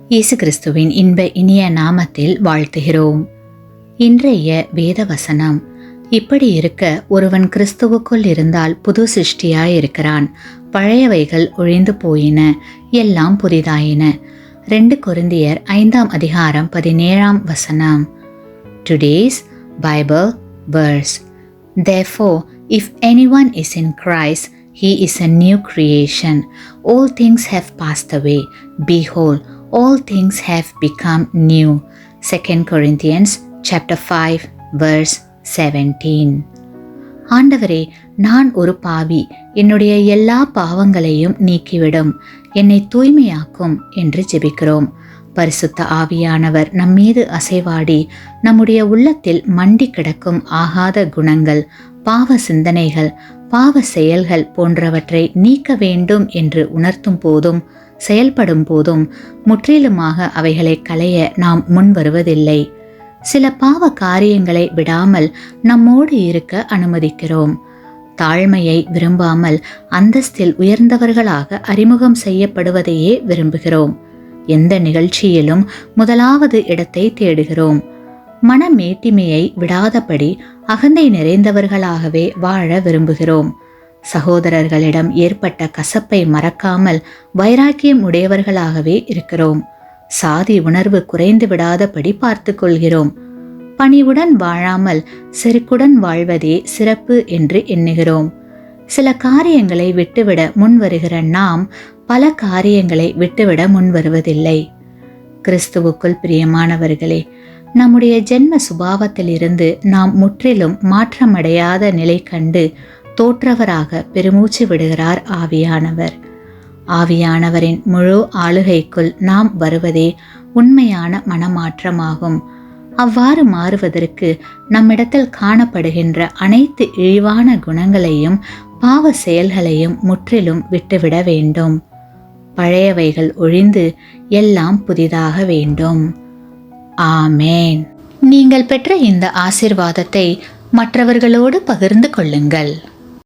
இயேசு கிறிஸ்துவின் இன்ப இனிய நாமத்தில் வாழ்த்துகிறோம். இன்றைய வேத வசனம், இப்படி இருக்க ஒருவன் கிறிஸ்துவுக்குள் இருந்தால் புது சிருஷ்டியாயிருக்கிறான், பழையவைகள் ஒழிந்து போயின, எல்லாம் புதிதாயின. 2 கொரிந்தியர் 5ஆம் அதிகாரம் 17ஆம் வசனம். Today's Bible verse. Therefore, if anyone is in Christ, he is a new creation. All things have passed away. Behold, all things have become new. 2 Corinthians chapter 5 verse 17. ஆண்டவரே, நான் ஒரு பாவி, என்னுடைய எல்லா பாவங்களையும் நீக்கிவிடும், என்னை தூய்மையாக்கும் என்று ஜெபிக்கிறோம். பரிசுத்த ஆவியானவர் நம்மீது அசைவாடி நம்முடைய உள்ளத்தில் மண்டி கிடக்கும் ஆகாத குணங்கள், பாவ சிந்தனைகள், பாவ செயல்கள் போன்றவற்றை நீக்க வேண்டும் என்று உணர்த்தும் போதும் செயல்படும் போதும் முற்றிலுமாக அவைகளை களைய நாம் முன் வருவதில்லை. சில பாவ காரியங்களை விடாமல் நம்மோடு இருக்க அனுமதிக்கிறோம். தாழ்மையை விரும்பாமல் அந்தஸ்தில் உயர்ந்தவர்களாக அறிமுகம் செய்யப்படுவதையே விரும்புகிறோம். எந்த நிகழ்ச்சியிலும் முதலாவது இடத்தை தேடுகிறோம். மனமேட்டிமையை விடாதபடி அகந்தை நிறைந்தவர்களாகவே வாழ விரும்புகிறோம். சகோதரர்களிடம் ஏற்பட்ட கசப்பை மறக்காமல் வைராக்கியம் உடையவர்களாகவே இருக்கிறோம். சாதி உணர்வு குறைந்து விடாதபடி பார்த்து கொள்கிறோம். பணிவுடன் வாழாமல் செருக்குடன் வாழ்வதே சிறப்பு என்று எண்ணுகிறோம். சில காரியங்களை விட்டுவிட முன் வருகிற நாம் பல காரியங்களை விட்டுவிட முன் வருவதில்லை. கிறிஸ்துவுக்குள் பிரியமானவர்களே, நம்முடைய ஜென்ம சுபாவத்திலிருந்து நாம் முற்றிலும் மாற்றமடையாத நிலை கண்டு தோற்றவராக பெருமூச்சு விடுகிறார் ஆவியானவர். ஆவியானவரின் முழு ஆளுகைக்குள் நாம் வருவதே உண்மையான மனமாற்றமாகும். அவ்வாறு மாறுவதற்கு நம்மிடத்தில் காணப்படுகின்ற அனைத்து இழிவான குணங்களையும் பாவ செயல்களையும் முற்றிலும் விட்டுவிட வேண்டும். பழையவைகள் ஒழிந்து எல்லாம் புதிதாக வேண்டும். ஆமேன். நீங்கள் பெற்ற இந்த ஆசீர்வாதத்தை மற்றவர்களோடு பகிர்ந்து கொள்ளுங்கள்.